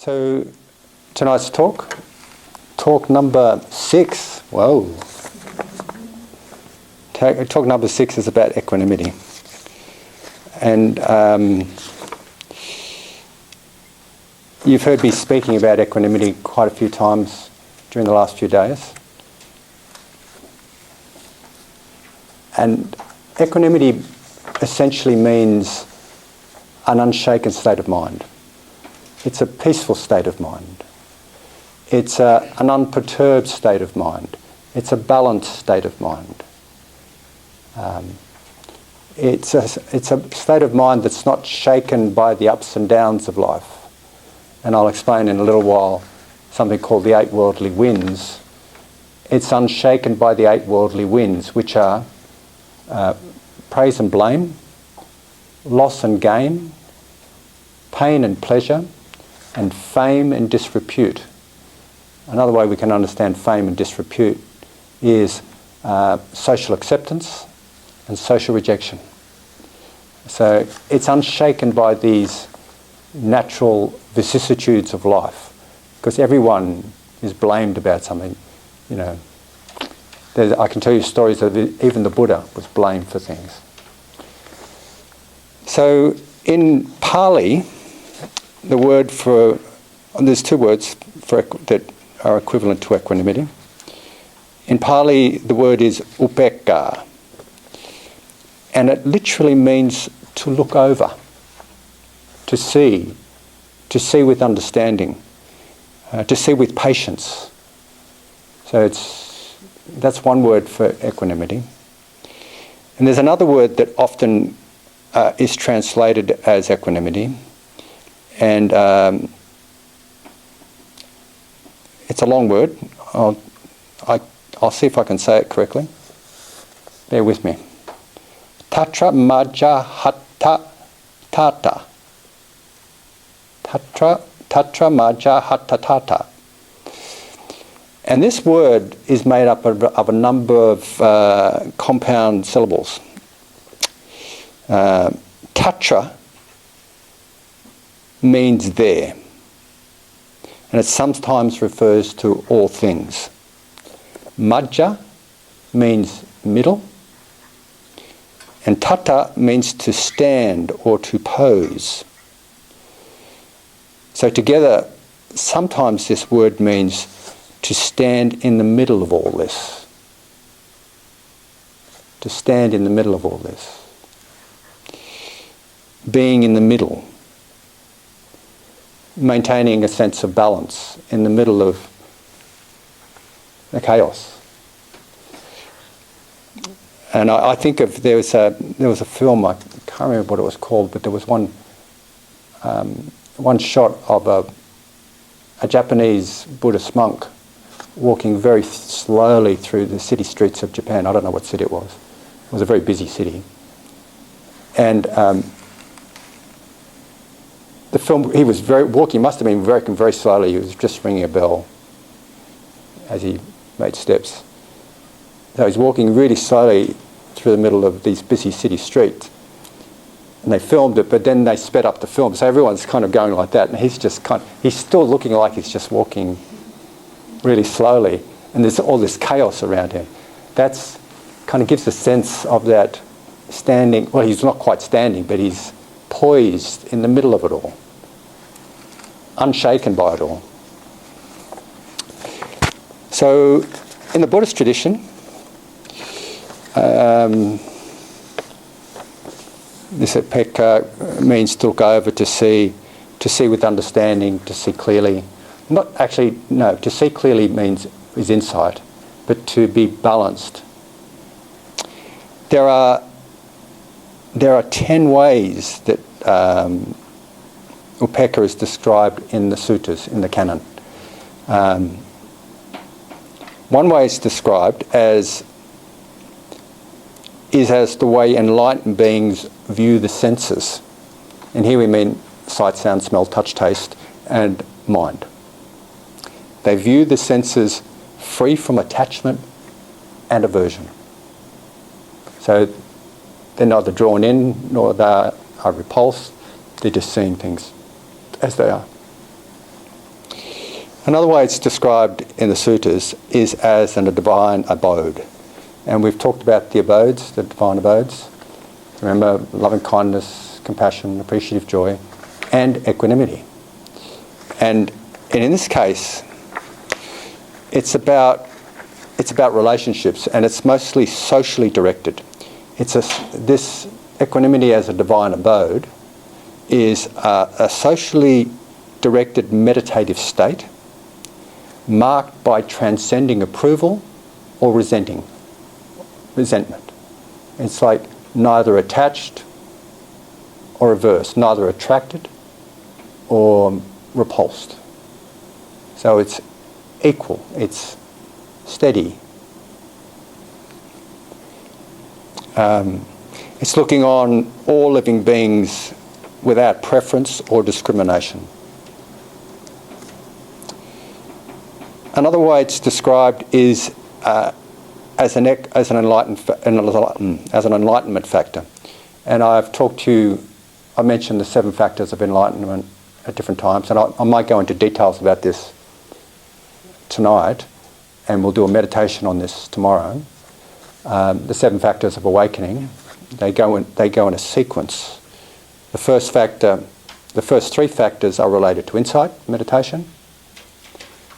So tonight's talk number 6. Whoa. Talk number 6 is about equanimity. And you've heard me speaking about equanimity quite a few times during the last few days. And equanimity essentially means an unshaken state of mind. It's a peaceful state of mind. It's an unperturbed state of mind. It's a balanced state of mind. It's a state of mind that's not shaken by the ups and downs of life. And I'll explain in a little while something called the 8 worldly winds. It's unshaken by the 8 worldly winds, which are praise and blame, loss and gain, pain and pleasure, and fame and disrepute. Another way we can understand fame and disrepute is social acceptance and social rejection. So it's unshaken by these natural vicissitudes of life, because everyone is blamed about something. You know, I can tell you stories of even the Buddha was blamed for things. So in Pali, the word for, there's 2 words that are equivalent to equanimity. In Pali, the word is upekkha, and it literally means to look over, to see with understanding, to see with patience. So that's one word for equanimity. And there's another word that often is translated as equanimity, and it's a long word. I'll see if I can say it correctly. Bear with me. Tatra maja hatta tata. Tatra maja hatta tata. And this word is made up of a number of compound syllables. Tatra means there, and it sometimes refers to all things. Majja means middle, and tata means to stand or to pose. So together, sometimes this word means to stand in the middle of all this. To stand in the middle of all this. Being in the middle. Maintaining a sense of balance in the middle of the chaos. And I think of there was a film, I can't remember what it was called, but there was one shot of a Japanese Buddhist monk walking very slowly through the city streets of Japan. I don't know what city it was. It was a very busy city. And the film, he was walking, must have been working very slowly. He was just ringing a bell as he made steps. So he's walking really slowly through the middle of these busy city streets. And they filmed it, but then they sped up the film. So everyone's kind of going like that. And he's still looking like he's just walking really slowly. And there's all this chaos around him. That's kind of gives a sense of that standing. Well, he's not quite standing, but he's poised in the middle of it all. Unshaken by it all. So, in the Buddhist tradition, this upekkha means to look over, to see with understanding, to see clearly. To see clearly is insight, but to be balanced. There are 10 ways that upekkha is described in the suttas, in the canon. One way it's described is as the way enlightened beings view the senses. And here we mean sight, sound, smell, touch, taste, and mind. They view the senses free from attachment and aversion. So they're neither drawn in nor they are repulsed. They're just seeing things as they are. Another way it's described in the sutras is as a divine abode. And we've talked about the abodes, the divine abodes. Remember, loving kindness, compassion, appreciative joy, and equanimity. And in this case, it's about relationships, and it's mostly socially directed. This equanimity as a divine abode is a socially directed meditative state marked by transcending approval or resentment. It's like neither attached or averse, neither attracted or repulsed. So it's equal, it's steady. It's looking on all living beings without preference or discrimination. Another way it's described is as an enlightenment factor. And I've mentioned the 7 factors of enlightenment at different times, and I might go into details about this tonight, and we'll do a meditation on this tomorrow. The 7 factors of awakening, they go in a sequence. The first 3 factors are related to insight meditation.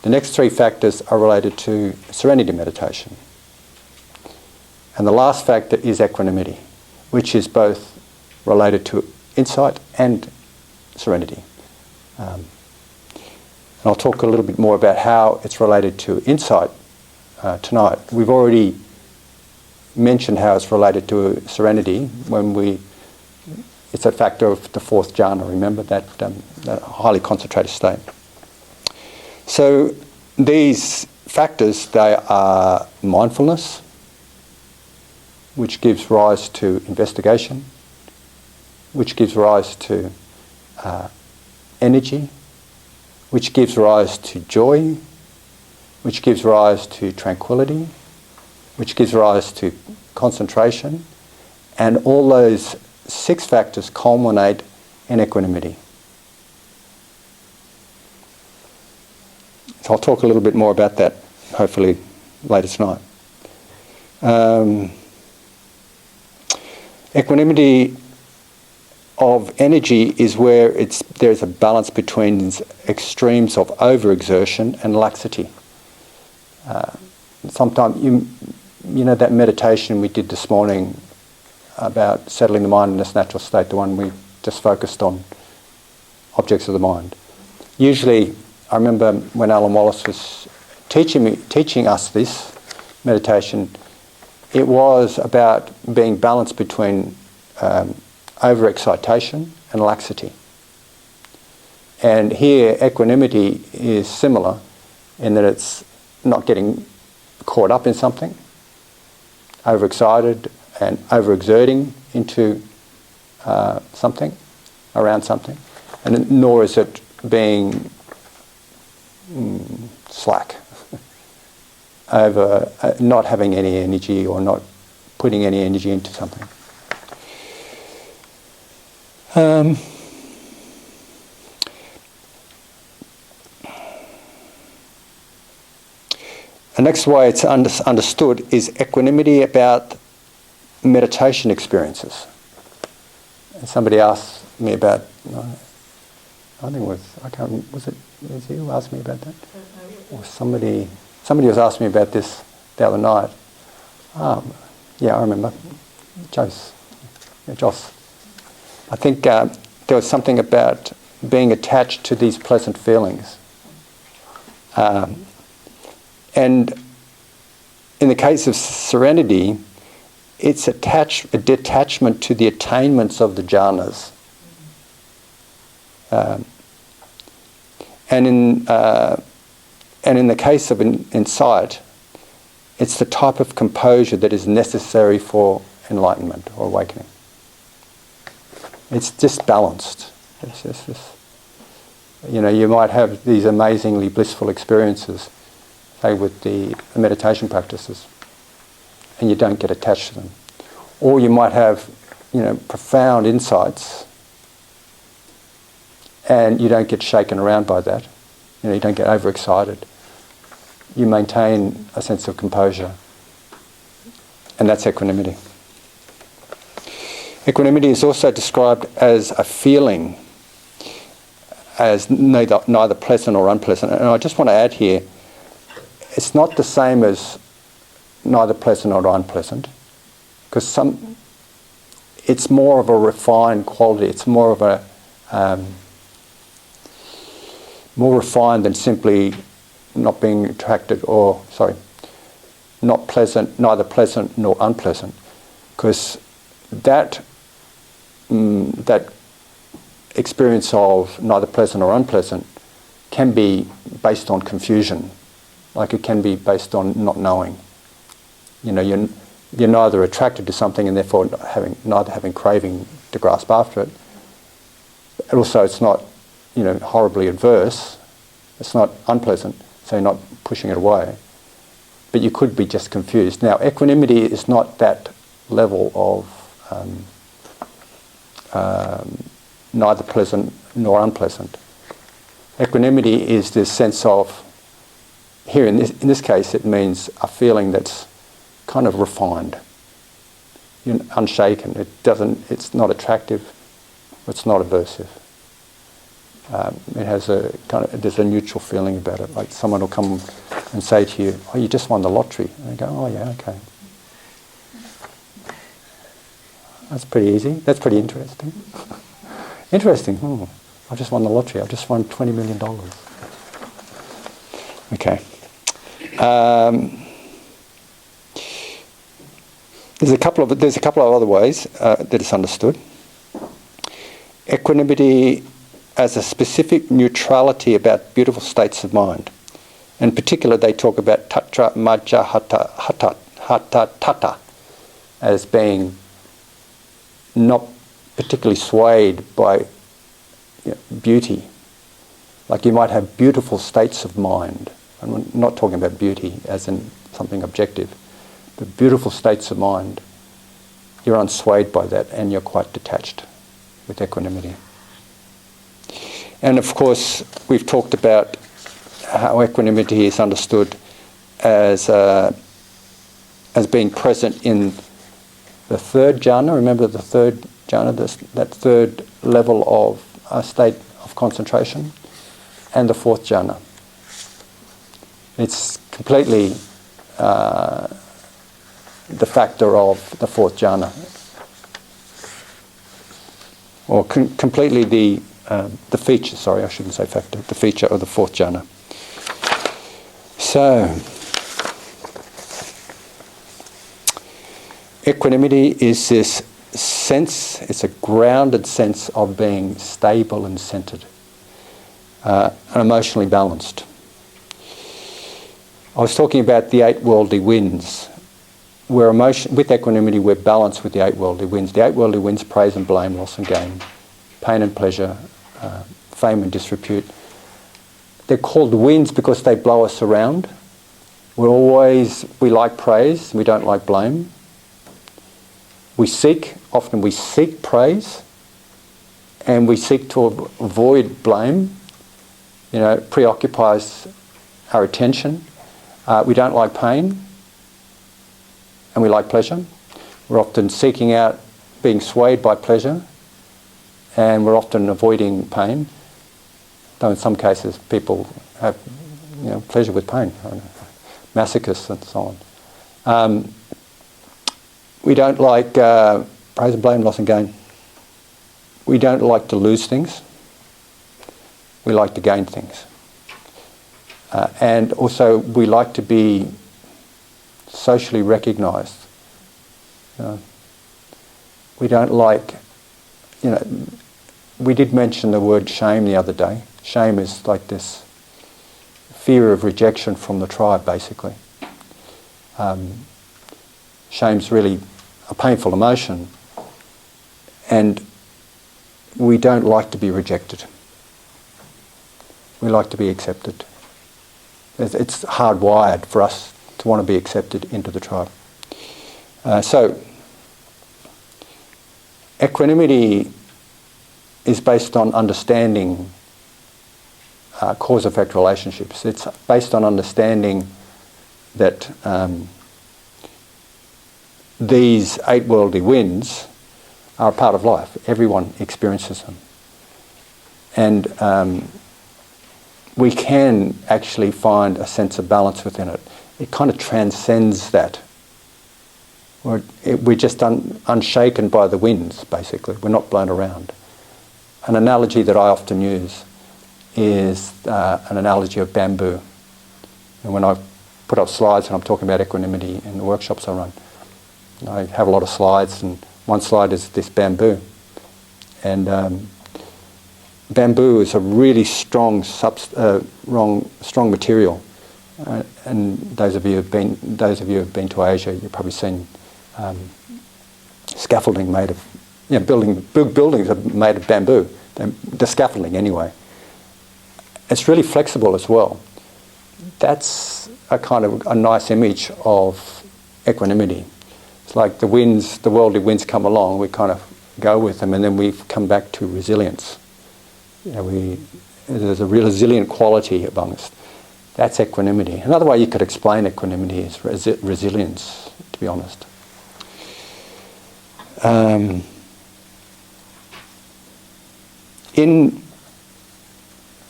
The next 3 factors are related to serenity meditation. And the last factor is equanimity, which is both related to insight and serenity. And I'll talk a little bit more about how it's related to insight tonight. We've already mentioned how it's related to serenity it's a factor of the 4th jhana, remember, that highly concentrated state. So these factors, they are mindfulness, which gives rise to investigation, which gives rise to energy, which gives rise to joy, which gives rise to tranquility, which gives rise to concentration, and all those 6 factors culminate in equanimity. So I'll talk a little bit more about that, hopefully, later tonight. Equanimity of energy is where there's a balance between extremes of overexertion and laxity. Sometimes, you know that meditation we did this morning about settling the mind in this natural state, the one we just focused on objects of the mind. Usually, I remember when Alan Wallace was teaching us this meditation, it was about being balanced between overexcitation and laxity. And here, equanimity is similar in that it's not getting caught up in something, overexcited and overexerting into something, around something, and nor is it being slack, over not having any energy or not putting any energy into something. The next way it's understood is equanimity about meditation experiences. And somebody asked me about, was it you who asked me about that? Or somebody was asking me about this the other night. Yeah, I remember. Joss. I think there was something about being attached to these pleasant feelings. And in the case of serenity, it's a detachment to the attainments of the jhanas. And in the case of insight, it's the type of composure that is necessary for enlightenment or awakening. It's just balanced. It's just, you might have these amazingly blissful experiences, say with the meditation practices, and you don't get attached to them. Or you might have, profound insights, and you don't get shaken around by that. You don't get overexcited. You maintain a sense of composure. And that's equanimity. Equanimity is also described as a feeling, as neither pleasant or unpleasant. And I just want to add here, it's not the same as neither pleasant or unpleasant, because it's more of a refined quality. It's more of a more refined than simply not being attracted, not pleasant, neither pleasant nor unpleasant, because that experience of neither pleasant or unpleasant can be based on confusion, like it can be based on not knowing. You're neither attracted to something and therefore neither having craving to grasp after it. And also, it's not, horribly adverse. It's not unpleasant, so you're not pushing it away. But you could be just confused. Now, equanimity is not that level of neither pleasant nor unpleasant. Equanimity is this sense of, here in this case, it means a feeling that's kind of refined, unshaken. It's not attractive, it's not aversive. It has there's a neutral feeling about it. Like someone will come and say to you, "Oh, you just won the lottery." And you go, "Oh yeah, okay. That's pretty easy. That's pretty interesting." Interesting. I just won the lottery. I just won $20 million. Okay. There's a couple of other ways that it's understood. Equanimity as a specific neutrality about beautiful states of mind. In particular, they talk about tatra majja hatha tata as being not particularly swayed by beauty. Like you might have beautiful states of mind. I'm not talking about beauty as in something objective, but beautiful states of mind. You're unswayed by that and you're quite detached with equanimity. And of course, we've talked about how equanimity is understood as being present in the third jhana. Remember the third jhana, that third level of state of concentration, and the fourth jhana. It's completely the factor of the fourth jhana, or completely the feature. Sorry, I shouldn't say factor. The feature of the fourth jhana. So, equanimity is this sense. It's a grounded sense of being stable and centered, and emotionally balanced. I was talking about the 8 worldly winds. With equanimity, we're balanced with the 8 worldly winds. The 8 worldly winds: praise and blame, loss and gain, pain and pleasure, fame and disrepute. They're called winds because they blow us around. We like praise, we don't like blame. Often we seek praise, and we seek to avoid blame. It preoccupies our attention. We don't like pain, and we like pleasure. We're often seeking out being swayed by pleasure, and we're often avoiding pain. Though in some cases people have pleasure with pain, masochists and so on. We don't like praise and blame, loss and gain. We don't like to lose things. We like to gain things. And also we like to be socially recognised. We don't like, we did mention the word shame the other day. Shame is like this fear of rejection from the tribe, basically. Shame's really a painful emotion, and we don't like to be rejected. We like to be accepted. It's hardwired for us to want to be accepted into the tribe. So, equanimity is based on understanding cause-effect relationships. It's based on understanding that these 8 worldly winds are a part of life. Everyone experiences them. And we can actually find a sense of balance within it. It kind of transcends that. We're just unshaken by the winds, basically. We're not blown around. An analogy that I often use is an analogy of bamboo. And when I put up slides and I'm talking about equanimity in the workshops I run, I have a lot of slides, and one slide is this bamboo. And bamboo is a really strong material. And those of you who've been to Asia, you've probably seen scaffolding made of, big buildings are made of bamboo. The scaffolding, anyway. It's really flexible as well. That's a kind of a nice image of equanimity. It's like the winds, the worldly winds come along, we kind of go with them, and then we come back to resilience. There's a real resilient quality amongst. That's equanimity. Another way you could explain equanimity is resilience, to be honest.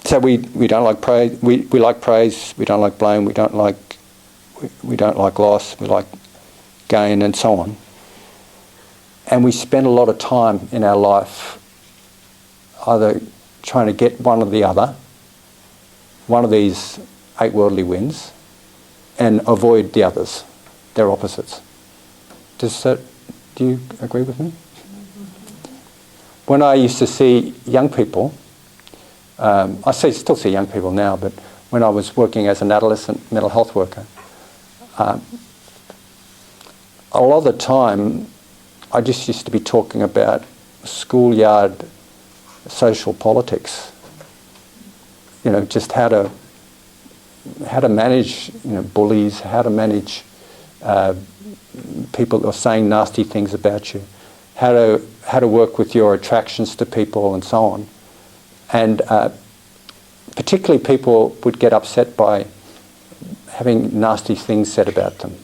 So we don't like praise. We like praise. We don't like blame. We don't like loss. We like gain, and so on. And we spend a lot of time in our life either trying to get one or the other, one of these 8 worldly winds, and avoid the others. They're opposites. Do you agree with me? When I used to see young people, I still see young people now, but when I was working as an adolescent mental health worker, a lot of the time I just used to be talking about schoolyard social politics. Just how to manage bullies, how to manage people who are saying nasty things about you, how to work with your attractions to people, and so on. And particularly people would get upset by having nasty things said about them.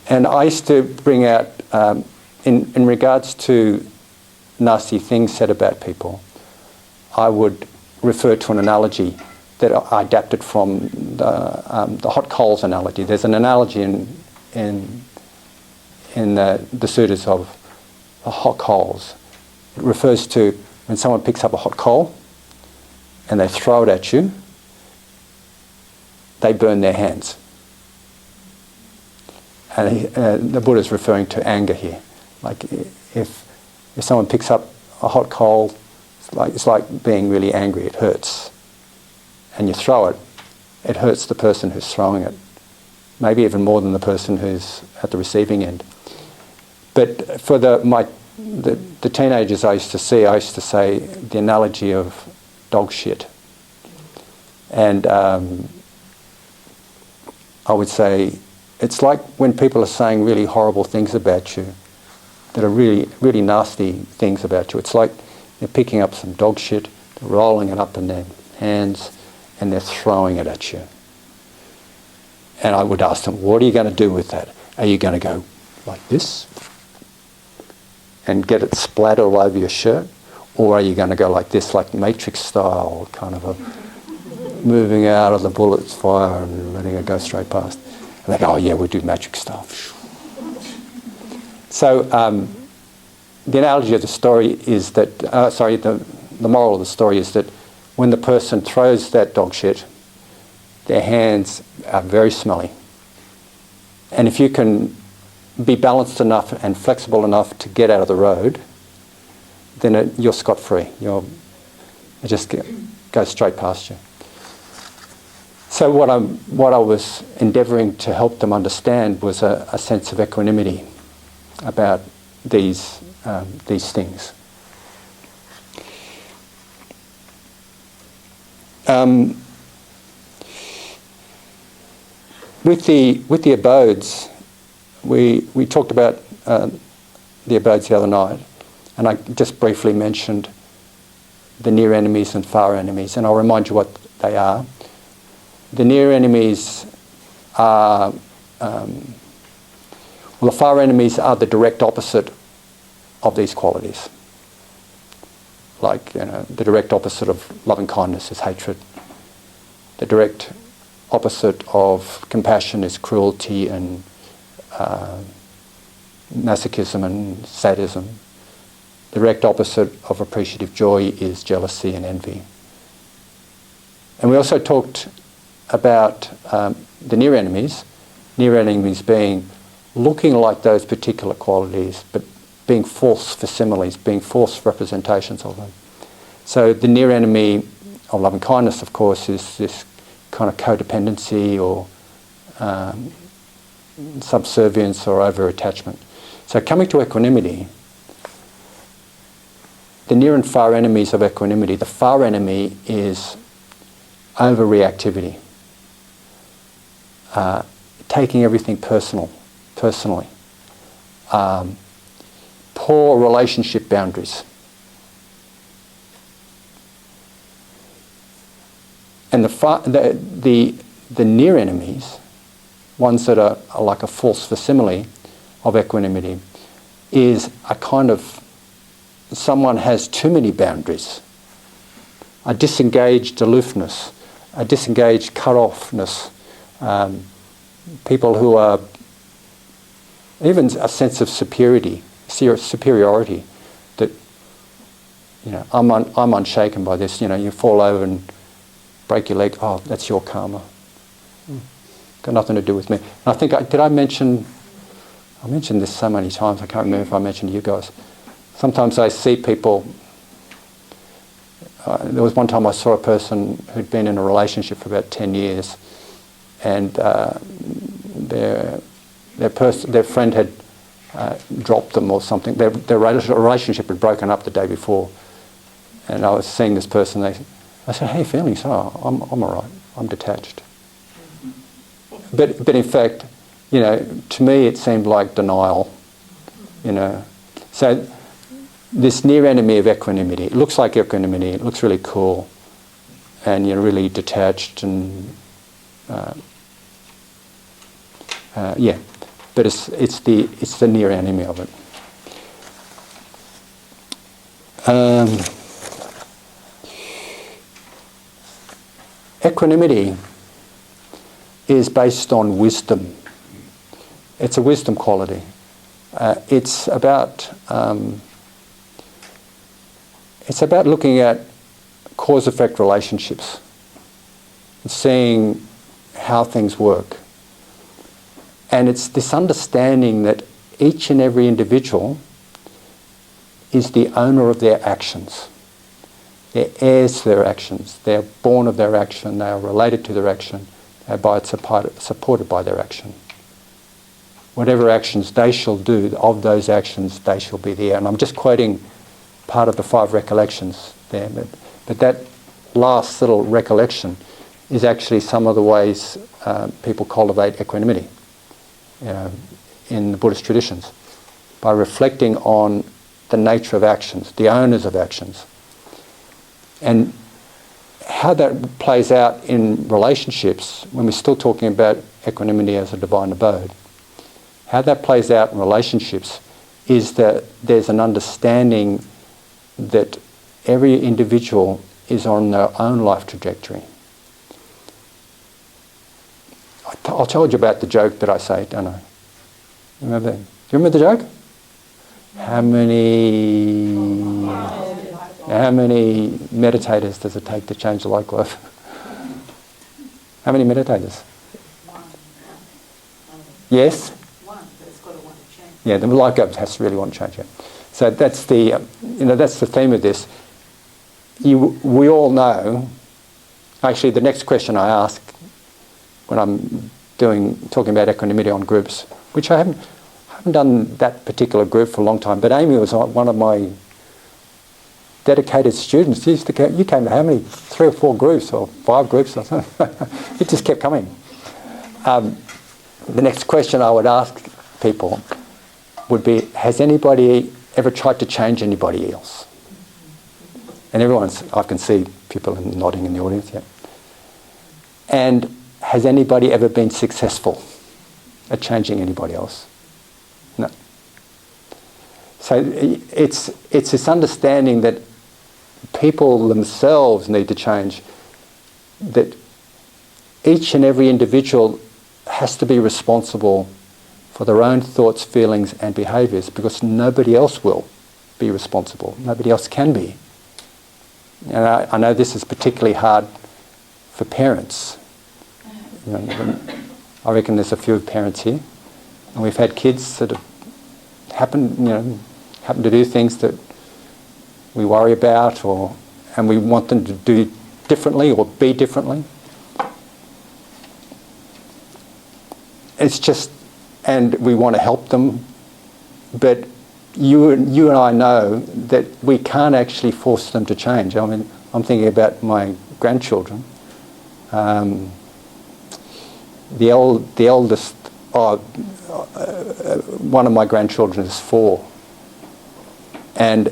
And I used to bring out, in regards to nasty things said about people, I would refer to an analogy that I adapted from the hot coals analogy. There's an analogy in the sutras of the hot coals. It refers to when someone picks up a hot coal and they throw it at you, they burn their hands. And the Buddha's referring to anger here. Like if someone picks up a hot coal, it's like being really angry. It hurts. And you throw it, it hurts the person who's throwing it. Maybe even more than the person who's at the receiving end. But for the teenagers I used to say the analogy of dog shit. And I would say it's like when people are saying really horrible things about you, that are really, really nasty things about you. It's like they're picking up some dog shit, they're rolling it up in their hands, and they're throwing it at you. And I would ask them, what are you going to do with that? Are you going to go like this and get it splattered all over your shirt? Or are you going to go like this, like Matrix style, kind of a moving out of the bullet's fire and letting it go straight past? And they go, oh yeah, we'll do Matrix style. So the analogy of the story is that, the moral of the story is that when the person throws that dog shit, their hands are very smelly. And if you can be balanced enough and flexible enough to get out of the road, then you're scot-free. It just goes straight past you. So what I was endeavouring to help them understand was a sense of equanimity about these things. With the abodes, we talked about the abodes the other night, and I just briefly mentioned the near enemies and far enemies, and I'll remind you what they are. The near enemies are, the far enemies are the direct opposite of these qualities. Like, the direct opposite of loving kindness is hatred. The direct opposite of compassion is cruelty and masochism and sadism. The direct opposite of appreciative joy is jealousy and envy. And we also talked about the near enemies being looking like those particular qualities, but being false facsimiles, being false representations of them. So the near enemy of loving kindness, of course, is this kind of codependency or subservience or over-attachment. So coming to equanimity, the near and far enemies of equanimity, the far enemy is overreactivity, taking everything personally, poor relationship boundaries. And the near enemies, ones that are like a false facsimile of equanimity, is a kind of someone has too many boundaries, a disengaged aloofness, a disengaged cut-offness, people who are even a sense of superiority, that, I'm unshaken by this. You fall over and break your leg. Oh, that's your karma. Got nothing to do with me. And I think I mentioned this so many times. I can't remember if I mentioned to you guys. Sometimes I see people. There was one time I saw a person who'd been in a relationship for about 10 years, and their friend had dropped them or something. Their relationship had broken up the day before, and I was seeing this person. I said, "How are you feeling?" So, I'm all right. I'm detached. But in fact, to me it seemed like denial. So this near enemy of equanimity, it looks like equanimity. It looks really cool, and you're really detached and but it's the near enemy of it. Equanimity is based on wisdom. It's a wisdom quality. It's about looking at cause-effect relationships and seeing how things work. And it's this understanding that each and every individual is the owner of their actions. They're heirs to their actions. They're born of their action. They are related to their action. They're supported by their action. Whatever actions they shall do, of those actions they shall be the heir. And I'm just quoting part of the 5 recollections there. But that last little recollection is actually some of the ways people cultivate equanimity in the Buddhist traditions, by reflecting on the nature of actions, the owners of actions. And how that plays out in relationships, when we're still talking about equanimity as a divine abode, how that plays out in relationships is that there's an understanding that every individual is on their own life trajectory. I told you about the joke that I say, don't I? Remember? Do you remember the joke? How many meditators does it take to change the light glove? How many meditators? Yes? Yeah, the light glove has to really want to change it. So that's the theme of this. We all know. Actually, the next question I ask when I'm talking about equanimity on groups, which I haven't done that particular group for a long time, but Amy was one of my dedicated students. You came to how many? 3 or 4 groups or 5 groups or something. It just kept coming. The next question I would ask people would be, has anybody ever tried to change anybody else? And I can see people nodding in the audience, yeah. And has anybody ever been successful at changing anybody else? No. So it's this understanding that people themselves need to change, that each and every individual has to be responsible for their own thoughts, feelings and behaviours, because nobody else will be responsible. Nobody else can be. And I know this is particularly hard for parents. You know, I reckon there's a few parents here, and we've had kids that have happen to do things that we worry about, and we want them to do differently or be differently. It's just, and we want to help them, but you and I know that we can't actually force them to change. I mean, I'm thinking about my grandchildren. The eldest, one of my grandchildren is 4, and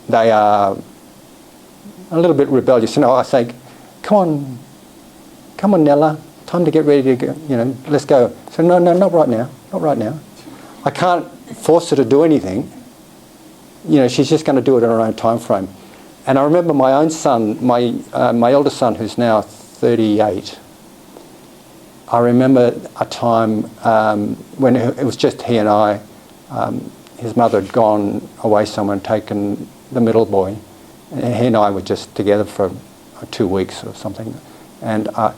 they are a little bit rebellious. You know, I say, come on, Nella, time to get ready to go. You know, let's go. So no, not right now, not right now. I can't force her to do anything. You know, she's just going to do it in her own time frame. And I remember my own son, my eldest son, who's now 38. I remember a time when it was just he and I. His mother had gone away somewhere and taken the middle boy. And he and I were just together for 2 weeks or something. And I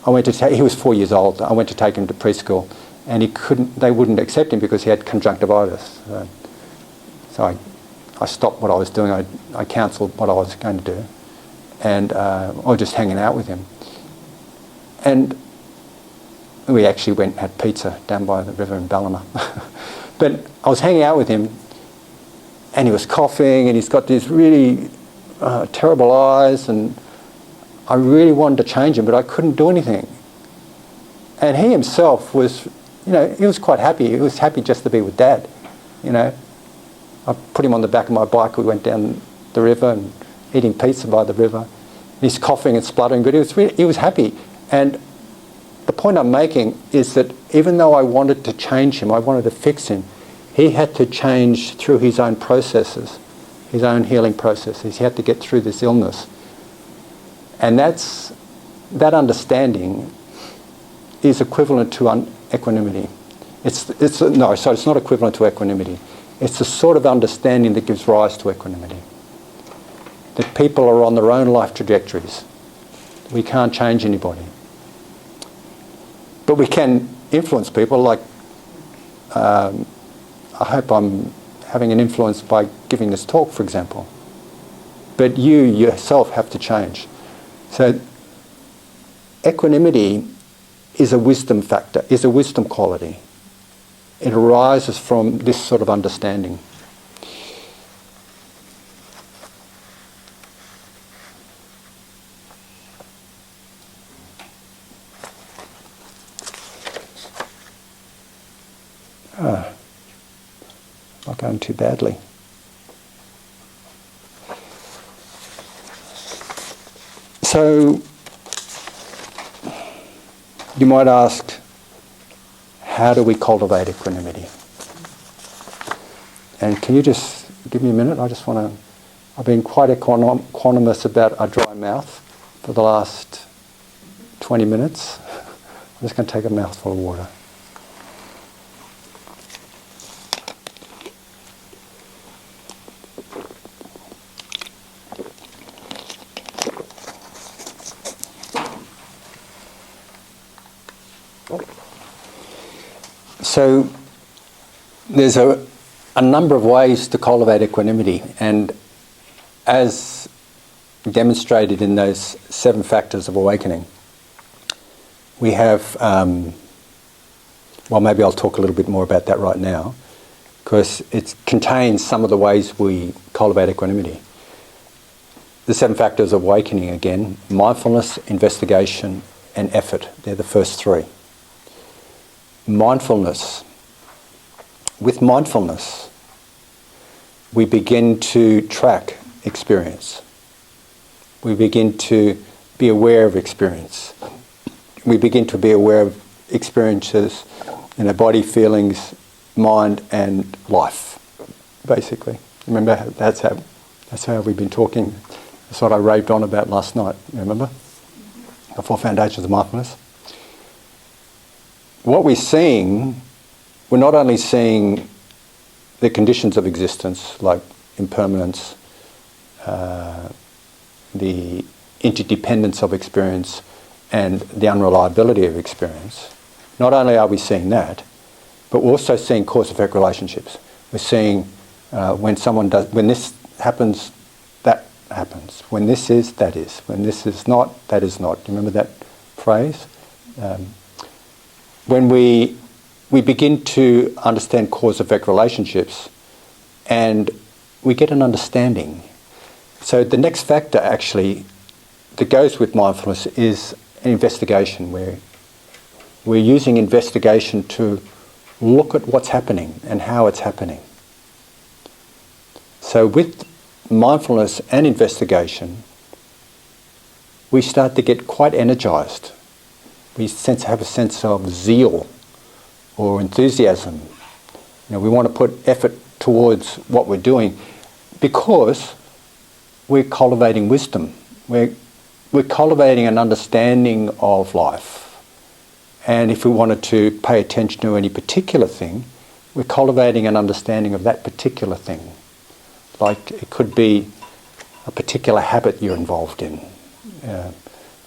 went to he was 4 years old. I went to take him to preschool, and they wouldn't accept him because he had conjunctivitis. So I stopped what I was doing. I counselled what I was going to do, and I was just hanging out with him. And we actually went and had pizza down by the river in Ballina. But I was hanging out with him, and he was coughing, and he's got these really terrible eyes, and I really wanted to change him, but I couldn't do anything. And he himself was, you know, he was quite happy. He was happy just to be with Dad, you know. I put him on the back of my bike. We went down the river and eating pizza by the river. And he's coughing and spluttering, but he was happy. And the point I'm making is that even though I wanted to change him, I wanted to fix him, he had to change through his own processes, his own healing processes. He had to get through this illness. And that understanding is equivalent to equanimity. It's not equivalent to equanimity. It's the sort of understanding that gives rise to equanimity. That people are on their own life trajectories. We can't change anybody. But we can influence people, like I hope I'm having an influence by giving this talk, for example. But you yourself have to change. So equanimity is a wisdom factor, is a wisdom quality. It arises from this sort of understanding. Not going too badly. So, you might ask, how do we cultivate equanimity? And can you just give me a minute? I've been quite equanimous about a dry mouth for the last 20 minutes. I'm just going to take a mouthful of water. So there's a number of ways to cultivate equanimity, and as demonstrated in those 7 factors of awakening, we have, well, maybe I'll talk a little bit more about that right now, because it contains some of the ways we cultivate equanimity. The 7 factors of awakening, again, mindfulness, investigation, and effort. They're the first 3. Mindfulness. With mindfulness, we begin to track experience. We begin to be aware of experience. We begin to be aware of experiences in our body, feelings, mind, and life, basically. Remember, that's how we've been talking. That's what I raved on about last night, remember? The 4 foundations of mindfulness. What we're seeing, we're not only seeing the conditions of existence, like impermanence, the interdependence of experience, and the unreliability of experience. Not only are we seeing that, but we're also seeing cause-effect relationships. We're seeing when this happens, that happens. When this is, that is. When this is not, that is not. Do you remember that phrase? When we begin to understand cause-effect relationships, and we get an understanding. So the next factor, actually, that goes with mindfulness is an investigation, where we're using investigation to look at what's happening and how it's happening. So with mindfulness and investigation, we start to get quite energized. We have a sense of zeal or enthusiasm. We want to put effort towards what we're doing because we're cultivating wisdom. We're cultivating an understanding of life. And if we wanted to pay attention to any particular thing, we're cultivating an understanding of that particular thing. Like it could be a particular habit you're involved in.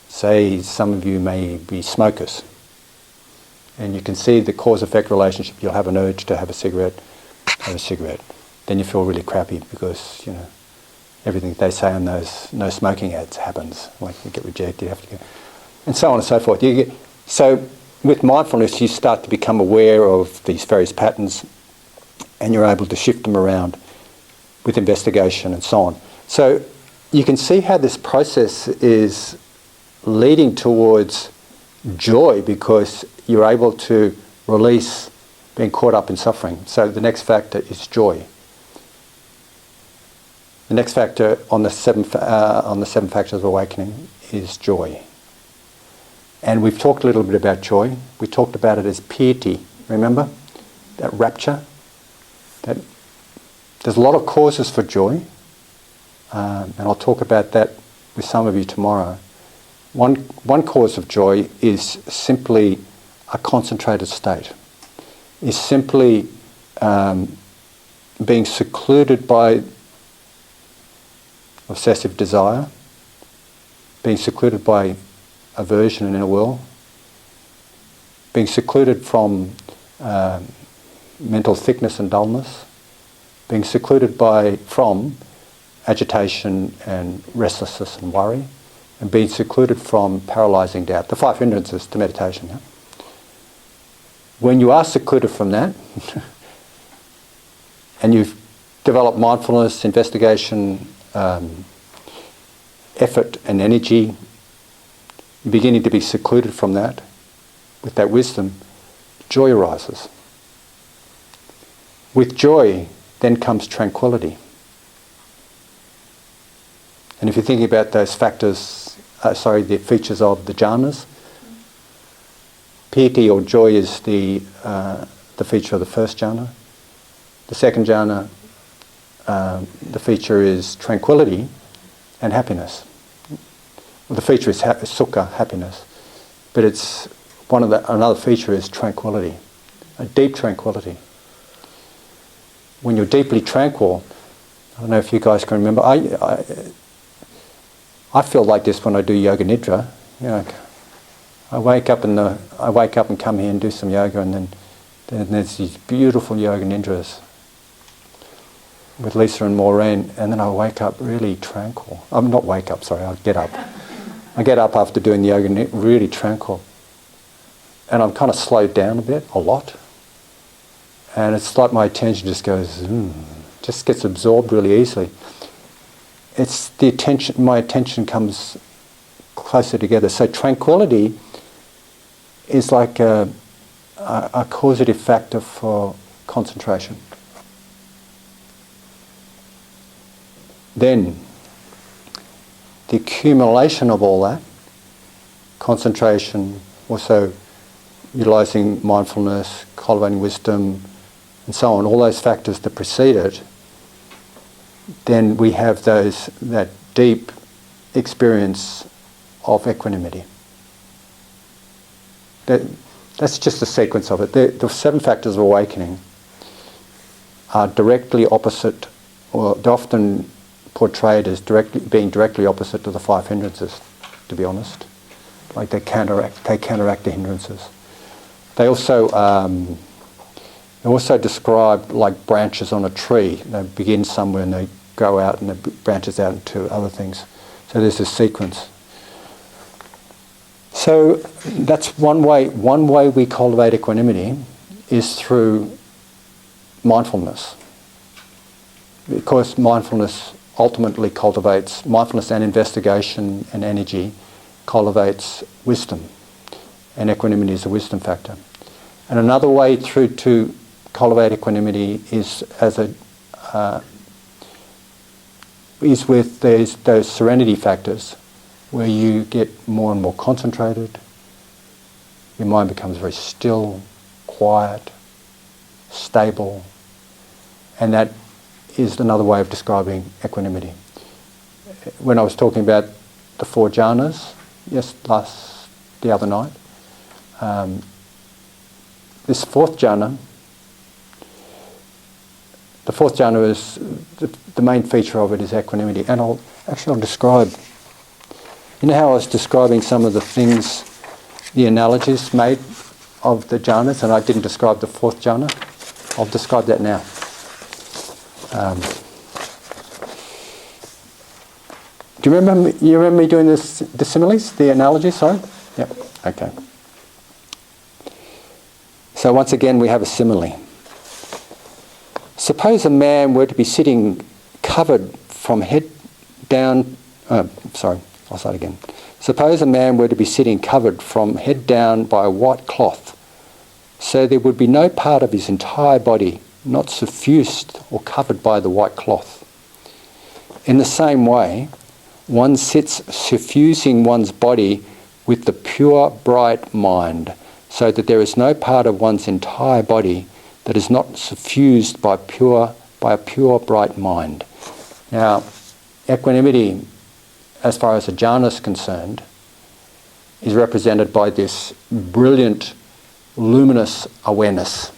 Say some of you may be smokers, and you can see the cause-effect relationship. You'll have an urge to have a cigarette. Then you feel really crappy because, everything they say on those no smoking ads happens. Like you get rejected, you have to go, and so on and so forth. So with mindfulness, you start to become aware of these various patterns, and you're able to shift them around with investigation and so on. So you can see how this process is leading towards joy because you're able to release being caught up in suffering. So the next factor is joy. The next factor on the seven factors of awakening is joy. And we've talked a little bit about joy. We talked about it as piety, remember? That rapture. There's a lot of causes for joy, and I'll talk about that with some of you tomorrow. One cause of joy is simply a concentrated state. Is simply being secluded by obsessive desire, being secluded by aversion and inner will, being secluded from mental thickness and dullness, being secluded from agitation and restlessness and worry, and being secluded from paralyzing doubt. The 5 hindrances to meditation. Yeah? When you are secluded from that, and you've developed mindfulness, investigation, effort and energy, you're beginning to be secluded from that, with that wisdom, joy arises. With joy, then comes tranquility. And if you're thinking about those factors, the features of the jhanas, piety or joy is the feature of the first jhana. The second jhana, the feature is tranquility and happiness. Well, the feature is sukha, happiness, but it's another feature is tranquility, a deep tranquility. When you're deeply tranquil, I don't know if you guys can remember. I feel like this when I do yoga nidra. I wake up and come here and do some yoga, and then there's these beautiful yoga nidras with Lisa and Maureen, and then I wake up really tranquil. I get up. I get up after doing the yoga really tranquil, and I'm kind of slowed down a lot. And it's like my attention just goes, just gets absorbed really easily. It's the attention, my attention comes closer together. So tranquility is like a causative factor for concentration. Then the accumulation of all that, concentration, also utilising mindfulness, cultivating wisdom, and so on, all those factors that precede it, then we have that deep experience of equanimity. That's just a sequence of it. The 7 factors of awakening are directly opposite, or they're often portrayed as being directly opposite to the 5 hindrances, to be honest. Like they counteract the hindrances. They also described like branches on a tree. They begin somewhere and they go out and it branches out into other things. So there's this sequence. So that's one way. One way we cultivate equanimity is through mindfulness, because mindfulness ultimately cultivates, mindfulness and investigation and energy cultivates wisdom, and equanimity is a wisdom factor. And another way through to cultivate equanimity is is with those serenity factors, where you get more and more concentrated, your mind becomes very still, quiet, stable, and that is another way of describing equanimity. When I was talking about the 4 jhanas, the other night, this 4th jhana, the 4th jhana is, the main feature of it is equanimity. And I'll describe, you know how I was describing some of the things, the analogies made of the jhanas, and I didn't describe the 4th jhana? I'll describe that now. Do you remember me doing the similes, the analogies, sorry? Yep, okay. So once again we have a simile. Suppose a man were to be sitting covered from head down, I'll start again. Suppose a man were to be sitting covered from head down by a white cloth, so there would be no part of his entire body not suffused or covered by the white cloth. In the same way, one sits suffusing one's body with the pure, bright mind, so that there is no part of one's entire body that is not suffused by a pure, bright mind. Now, equanimity, as far as the jhana is concerned, is represented by this brilliant, luminous awareness,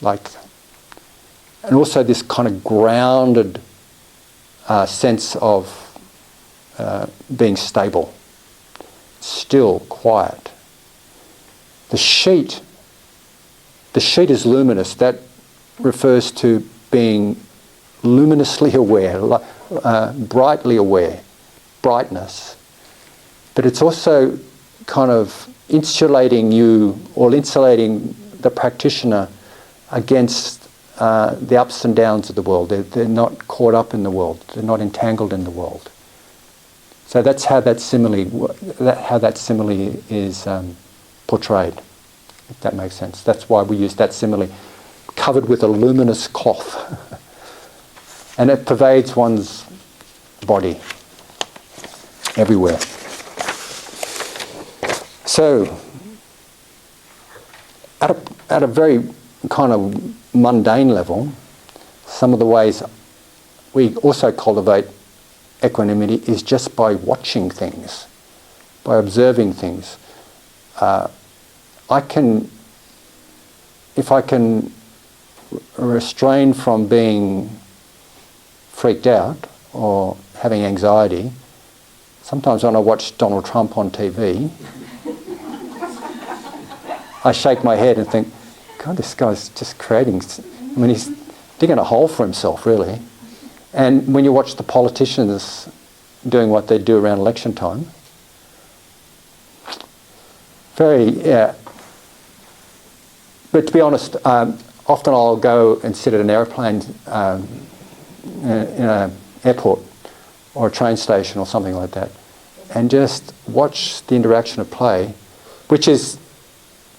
and also this kind of grounded sense of being stable, still, quiet. The sheet is luminous. That refers to being luminously aware, brightly aware, brightness. But it's also kind of insulating you, or insulating the practitioner against the ups and downs of the world. They're not caught up in the world. They're not entangled in the world. So that's how that simile is portrayed, if that makes sense. That's why we use that simile, covered with a luminous cloth. And it pervades one's body everywhere. So, at a very kind of mundane level, some of the ways we also cultivate equanimity is just by watching things, by observing things. If I can restrain from being freaked out or having anxiety, sometimes when I watch Donald Trump on TV, I shake my head and think, God, this guy's just he's digging a hole for himself, really. And when you watch the politicians doing what they do around election time, but to be honest, often I'll go and sit at an airplane in an airport or a train station or something like that, and just watch the interaction of play, which is,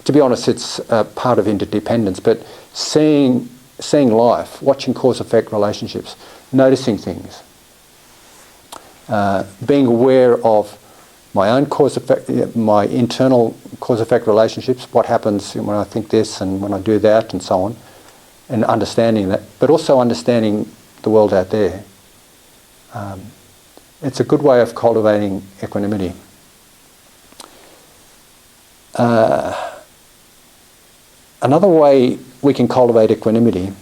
to be honest, it's part of interdependence, but seeing life, watching cause-effect relationships, noticing things, being aware of my own cause-effect, my internal cause-effect relationships, what happens when I think this and when I do that and so on, and understanding that, but also understanding the world out there. It's a good way of cultivating equanimity. Another way we can cultivate equanimity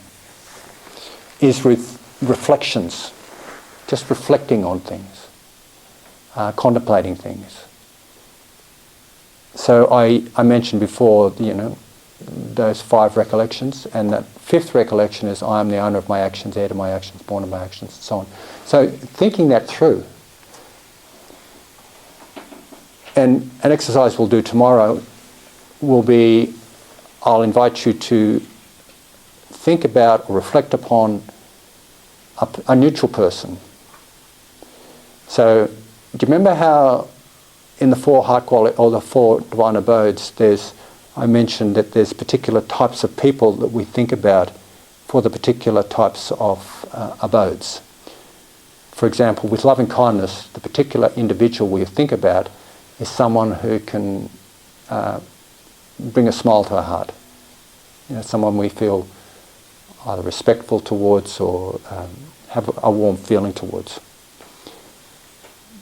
is with reflections, just reflecting on things, contemplating things. So I mentioned before, those 5 recollections, and that 5th recollection is I am the owner of my actions, heir to my actions, born of my actions, and so on. So thinking that through. And an exercise we'll do tomorrow will be, I'll invite you to think about or reflect upon a neutral person. So, do you remember how in the 4 heart quality, or the 4 divine abodes, I mentioned that there's particular types of people that we think about for the particular types of abodes. For example, with loving kindness, the particular individual we think about is someone who can bring a smile to our heart. Someone we feel either respectful towards or have a warm feeling towards.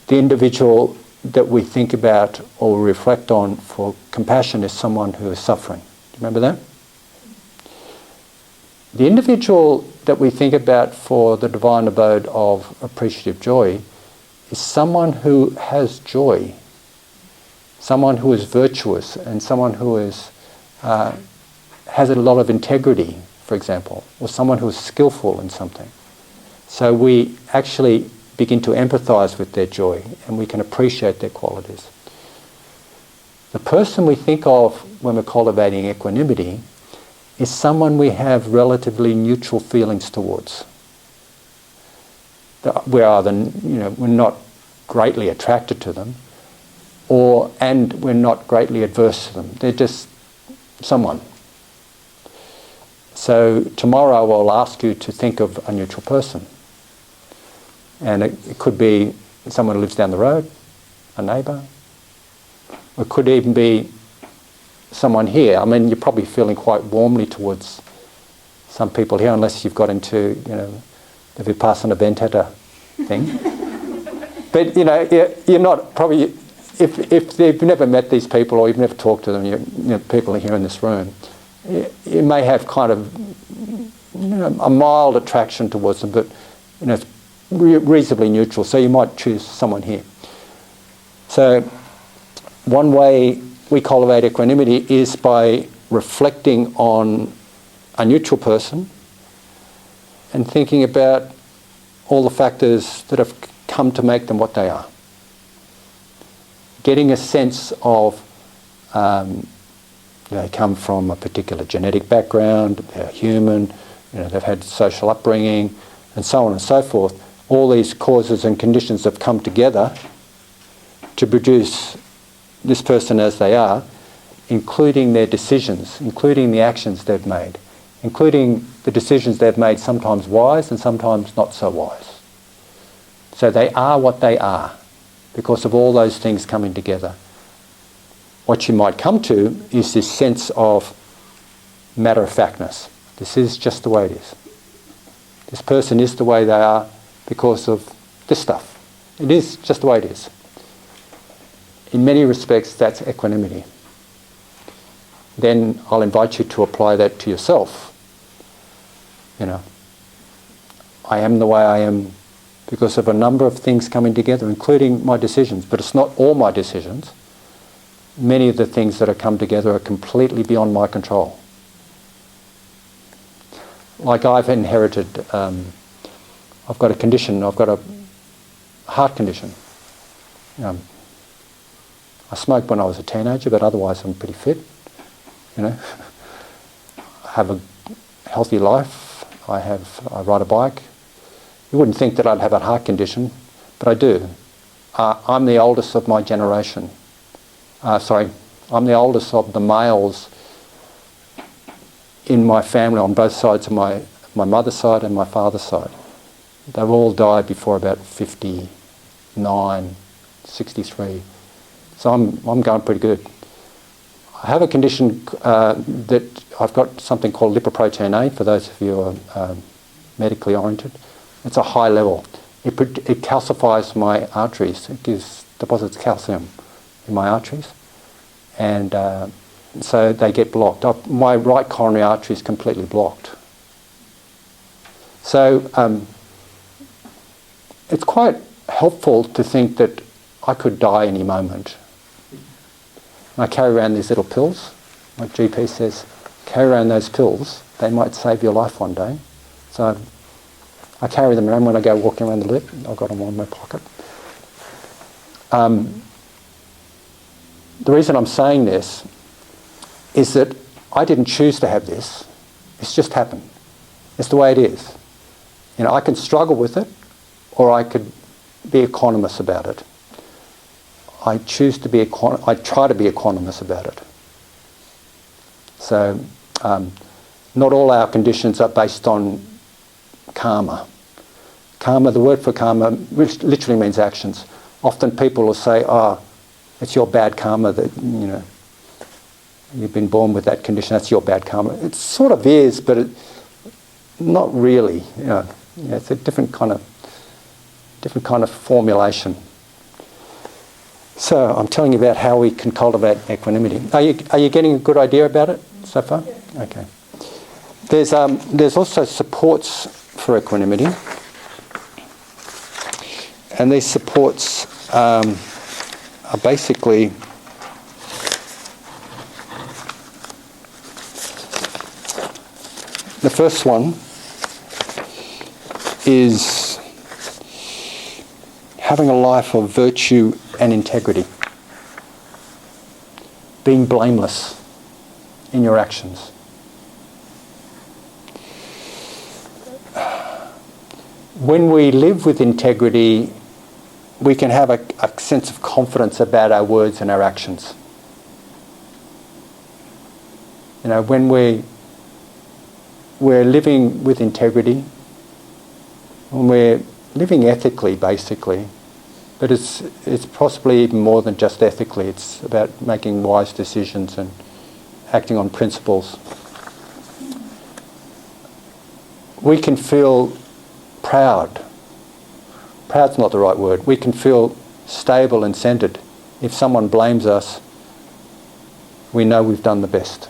The individual that we think about or reflect on for compassion is someone who is suffering. Do you remember that? The individual that we think about for the divine abode of appreciative joy is someone who has joy, someone who is virtuous, and someone who is has a lot of integrity, for example, or someone who is skillful in something. So we actually begin to empathise with their joy, and we can appreciate their qualities. The person we think of when we're cultivating equanimity is someone we have relatively neutral feelings towards. We're either, we're not greatly attracted to them, and we're not greatly adverse to them. They're just someone. So tomorrow I'll ask you to think of a neutral person. And it could be someone who lives down the road, a neighbour. Or it could even be someone here. I mean, you're probably feeling quite warmly towards some people here, unless you've got into, the Vipassana Vendetta thing. But, you're not probably, if you've never met these people or you've never talked to them, people are here in this room, you may have kind of, a mild attraction towards them, but, it's reasonably neutral, so you might choose someone here. So one way we cultivate equanimity is by reflecting on a neutral person and thinking about all the factors that have come to make them what they are. Getting a sense of they come from a particular genetic background, they're human, they've had social upbringing, and so on and so forth. All these causes and conditions have come together to produce this person as they are, including their decisions, including the actions they've made, including the decisions they've made, sometimes wise and sometimes not so wise. So they are what they are because of all those things coming together. What you might come to is this sense of matter-of-factness. This is just the way it is. This person is the way they are because of this stuff. It is just the way it is. In many respects, that's equanimity. Then I'll invite you to apply that to yourself. I am the way I am because of a number of things coming together, including my decisions. But it's not all my decisions. Many of the things that have come together are completely beyond my control. Like I've inherited, I've got a condition, I've got a heart condition. I smoked when I was a teenager, but otherwise I'm pretty fit. I have a healthy life. I ride a bike. You wouldn't think that I'd have a heart condition, but I do. I'm the oldest of my generation. I'm the oldest of the males in my family on both sides of my mother's side and my father's side. They've all died before about 50 9, 63. So I'm going pretty good. I have a condition that I've got something called lipoprotein A, for those of you who are medically oriented. It's a high level. It calcifies my arteries. It deposits calcium in my arteries. And so they get blocked. My right coronary artery is completely blocked. So it's quite helpful to think that I could die any moment. I carry around these little pills. My GP says, carry around those pills. They might save your life one day. So I carry them around when I go walking around the lip. I've got them in my pocket. The reason I'm saying this is that I didn't choose to have this. It's just happened. It's the way it is. You know, I can struggle with it, or I could be equanimous about it. I choose to be I try to be equanimous about it. So, not all our conditions are based on karma. Karma, the word for karma, which literally means actions. Often people will say, "Oh, it's your bad karma that you've been born with that condition. That's your bad karma." It sort of is, but not really. It's a different kind of formulation. So I'm telling you about how we can cultivate equanimity. Are you getting a good idea about it so far? Yeah. Okay. There's also supports for equanimity, and these supports are basically the first one is having a life of virtue and integrity, being blameless in your actions. When we live with integrity, we can have a sense of confidence about our words and our actions. You know, when we're living with integrity, when we're living ethically, basically, but it's possibly even more than just ethically. It's about making wise decisions and acting on principles. We can feel proud. Proud's not the right word. We can feel stable and centered. If someone blames us, we know we've done the best.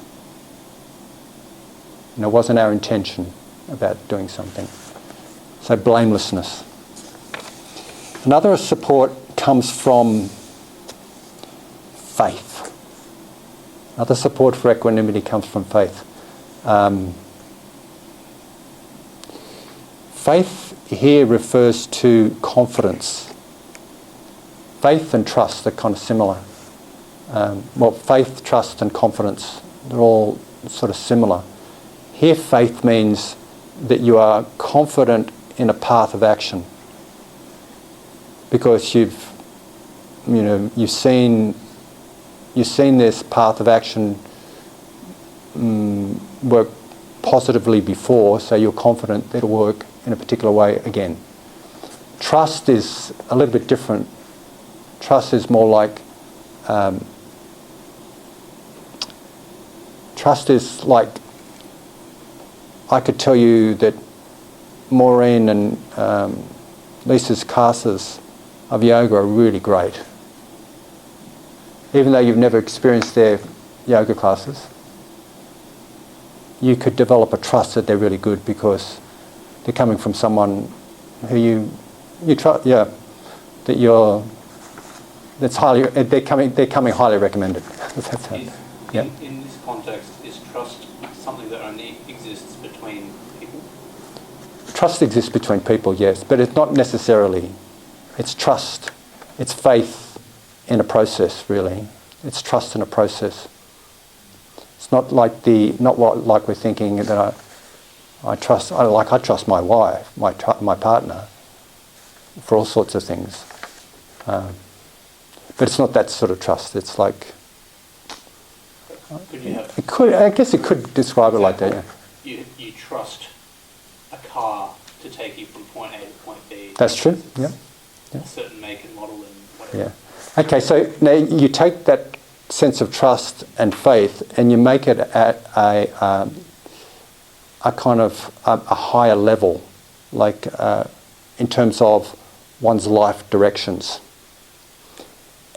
And it wasn't our intention about doing something. So blamelessness. Another support comes from faith. Another support for equanimity comes from faith. Faith here refers to confidence. Faith and trust are kind of similar. Faith, trust and confidence, they're all sort of similar. Here faith means that you are confident in a path of action, because you've seen this path of action work positively before, so you're confident that it'll work in a particular way again. Trust is a little bit different. Trust is more like I could tell you that Maureen and Lisa's classes of yoga are really great. Even though you've never experienced their yoga classes, you could develop a trust that they're really good because they're coming from someone who you trust. Yeah, they're coming highly recommended. In this context, is trust something that only exists between people? Trust exists between people, yes, but it's not necessarily. It's trust. It's faith in a process, really. It's trust in a process. It's not like like we're thinking that I trust my wife, my partner, for all sorts of things. But it's not that sort of trust. It's like I guess it could describe it like that. Yeah. You trust a car to take you from point A to point B. That's true. Yeah. a certain make and model and whatever. Yeah. Okay, so now you take that sense of trust and faith and you make it at a kind of a higher level, like in terms of one's life directions.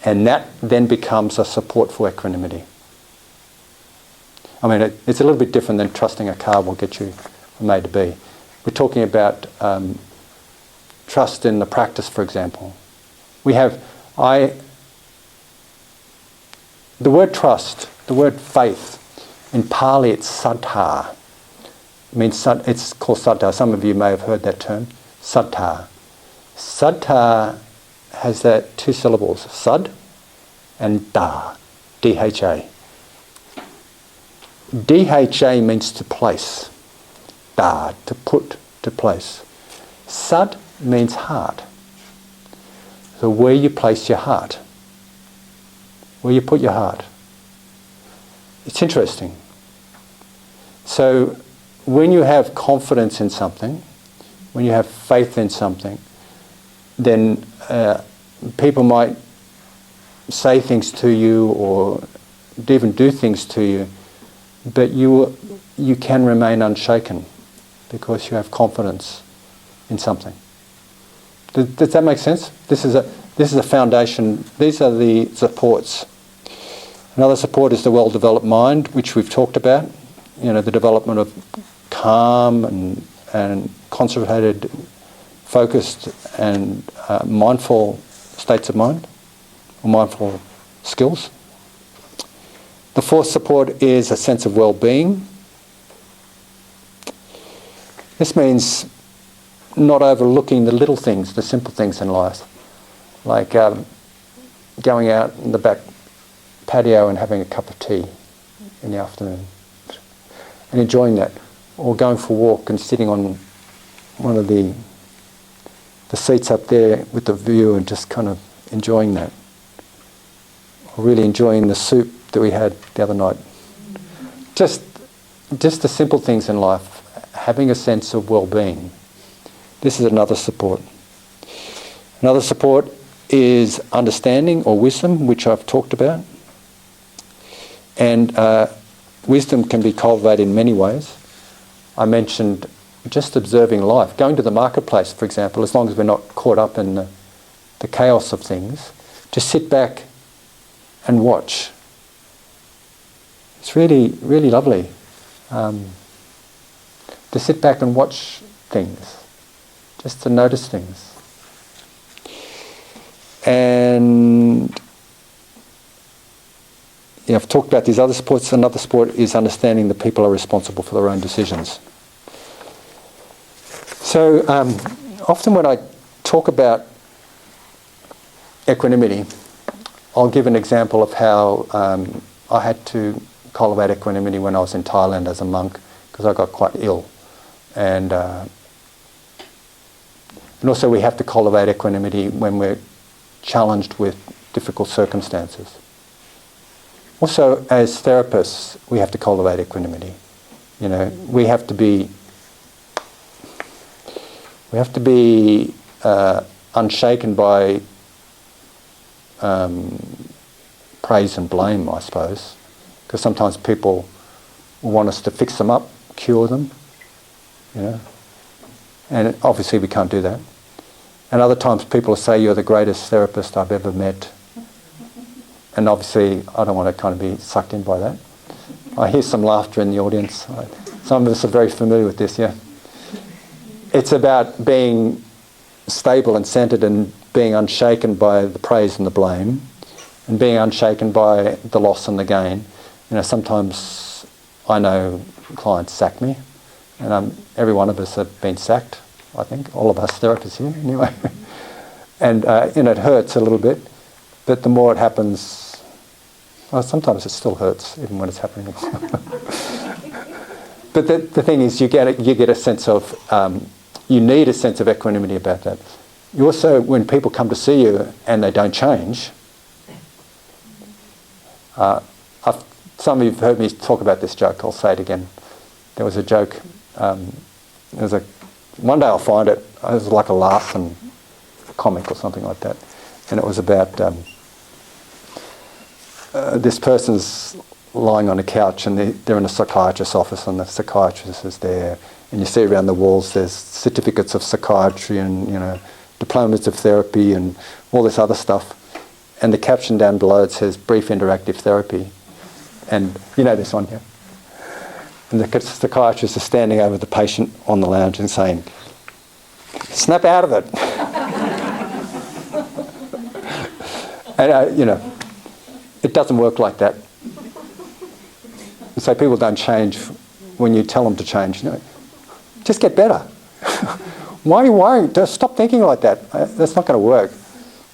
And that then becomes a support for equanimity. I mean, it's a little bit different than trusting a car will get you from A to B. We're talking about trust in the practice, for example. The word trust, the word faith, in Pali it's saddha. It's called saddha. Some of you may have heard that term, saddha. Saddha has that two syllables, sad and da, D-H-A. D-H-A means to place, da, to put, to place. Sad means heart. So where you place your heart, where you put your heart. It's interesting. So when you have confidence in something, when you have faith in something, then people might say things to you or even do things to you, but you can remain unshaken because you have confidence in something. Does that make sense? This is a foundation. These are the supports. Another support is the well-developed mind, which we've talked about. You know, the development of calm and concentrated, focused and mindful states of mind, or mindful skills. The fourth support is a sense of well-being. This means not overlooking the little things, the simple things in life, like going out in the back patio and having a cup of tea in the afternoon and enjoying that, or going for a walk and sitting on one of the seats up there with the view and just kind of enjoying that, or really enjoying the soup that we had the other night. Just the simple things in life, having a sense of well-being. This is another support. Another support is understanding or wisdom, which I've talked about. And wisdom can be cultivated in many ways. I mentioned just observing life. Going to the marketplace, for example, as long as we're not caught up in the chaos of things, just sit back and watch. It's really, really lovely to sit back and watch things, just to notice things. And yeah, I've talked about these other sports. Another sport is understanding that people are responsible for their own decisions. So often when I talk about equanimity, I'll give an example of how I had to cultivate equanimity when I was in Thailand as a monk, because I got quite ill. And also we have to cultivate equanimity when we're challenged with difficult circumstances. Also, as therapists, we have to cultivate equanimity. You know, we have to be unshaken by praise and blame, I suppose, because sometimes people want us to fix them up, cure them, you know, and obviously we can't do that. And other times people say you're the greatest therapist I've ever met, and obviously I don't want to kind of be sucked in by that. I hear some laughter in the audience. Some of us are very familiar with this, yeah. It's about being stable and centered and being unshaken by the praise and the blame, and being unshaken by the loss and the gain. You know, sometimes I know clients sack me, and every one of us have been sacked, I think, all of us therapists here anyway. And you know, it hurts a little bit, but the more it happens, well, sometimes it still hurts even when it's happening. But the thing is, you get a sense of, you need a sense of equanimity about that. You also, when people come to see you and they don't change, some of you have heard me talk about this joke, I'll say it again. There was a joke, one day I'll find it, it was like a laugh, and comic or something like that. And it was about this person's lying on a couch and they're in a psychiatrist's office and the psychiatrist is there, and you see around the walls there's certificates of psychiatry and, you know, diplomas of therapy and all this other stuff. And the caption down below, it says brief interactive therapy. And you know this one here. And the psychiatrist is standing over the patient on the lounge and saying, snap out of it. And, you know, it doesn't work like that. So people don't change when you tell them to change. You know, just get better. Why are you worrying? Just stop thinking like that. That's not going to work.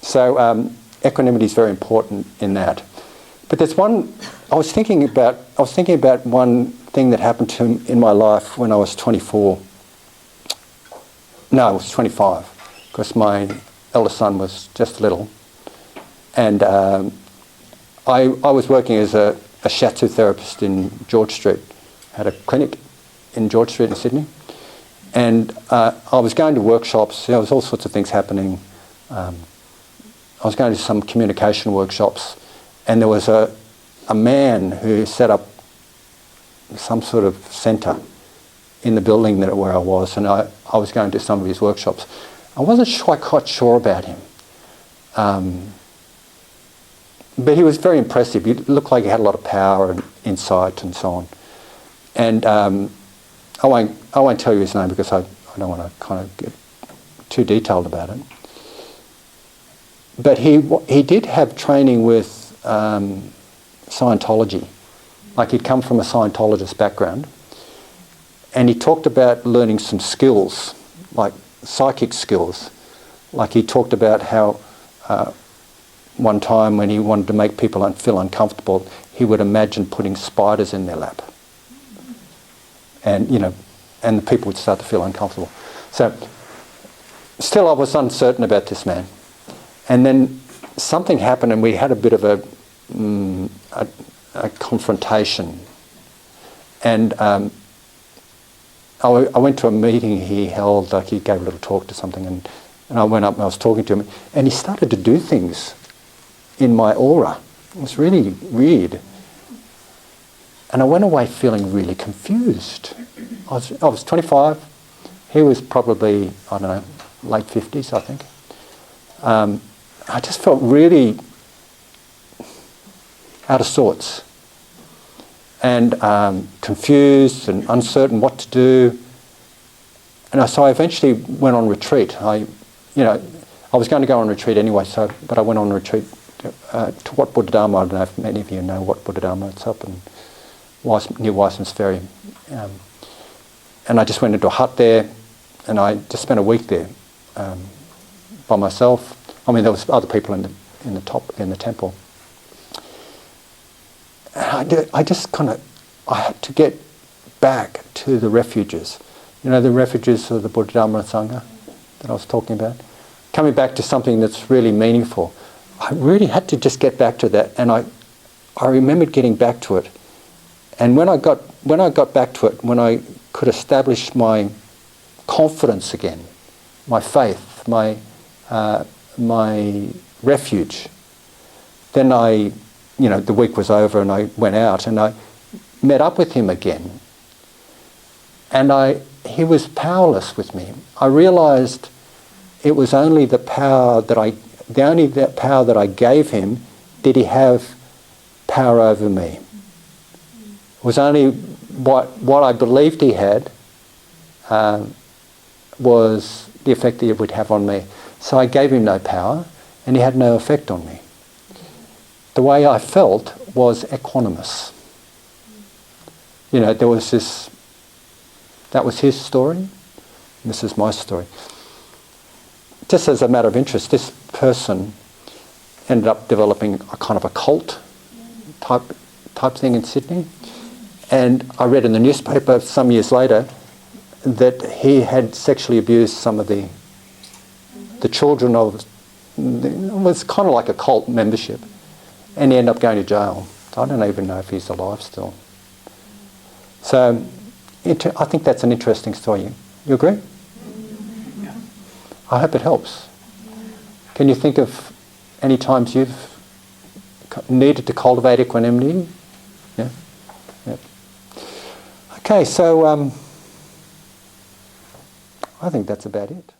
So equanimity is very important in that. But there's one. I was thinking about one thing that happened in my life when I was 24. No, I was 25, because my eldest son was just little, and I was working as a shiatsu therapist in George Street. I had a clinic in George Street in Sydney. And I was going to workshops. There was all sorts of things happening. I was going to some communication workshops, and there was a man who set up some sort of centre in the building where I was, and I was going to some of his workshops. I wasn't quite sure about him. But he was very impressive. He looked like he had a lot of power and insight and so on. And I won't tell you his name because I don't want to kind of get too detailed about it. But he did have training with Scientology. Like, he'd come from a Scientologist background. And he talked about learning some skills, like psychic skills. Like, he talked about how one time when he wanted to make people feel uncomfortable, he would imagine putting spiders in their lap. And, you know, and the people would start to feel uncomfortable. So, still I was uncertain about this man. And then something happened and we had a bit of a confrontation. And I went to a meeting he held, like he gave a little talk to something, and I went up and I was talking to him, and he started to do things in my aura. It was really weird. And I went away feeling really confused. I was 25. He was probably, I don't know, late 50s, I think. I just felt really out of sorts and confused and uncertain what to do. And so I eventually went on retreat. I was going to go on retreat anyway, but I went on retreat to Wat Buddha Dharma. I don't know if many of you know Wat Buddha Dharma. It's up in near Weissman's Ferry. And I just went into a hut there, and I just spent a week there by myself. I mean, there was other people in the temple. And I had to get back to the refuges. You know, the refuges of the Buddha Dharma and Sangha that I was talking about. Coming back to something that's really meaningful. I really had to just get back to that, and I remembered getting back to it. And when I got back to it, when I could establish my confidence again, my faith, my refuge, then the week was over and I went out and I met up with him again. And he was powerless with me. I realised it was only the power that I gave him did he have power over me. It was only what I believed he had was the effect that it would have on me. So I gave him no power and he had no effect on me. The way I felt was equanimous. You know, that was his story, and this is my story. Just as a matter of interest, this person ended up developing a kind of a cult type thing in Sydney. And I read in the newspaper some years later that he had sexually abused some of the children of, it was kind of like a cult membership. And he ended up going to jail. I don't even know if he's alive still. So I think that's an interesting story. You agree? Yeah. I hope it helps. Can you think of any times you've needed to cultivate equanimity? Yeah? Yeah. Okay, so I think that's about it.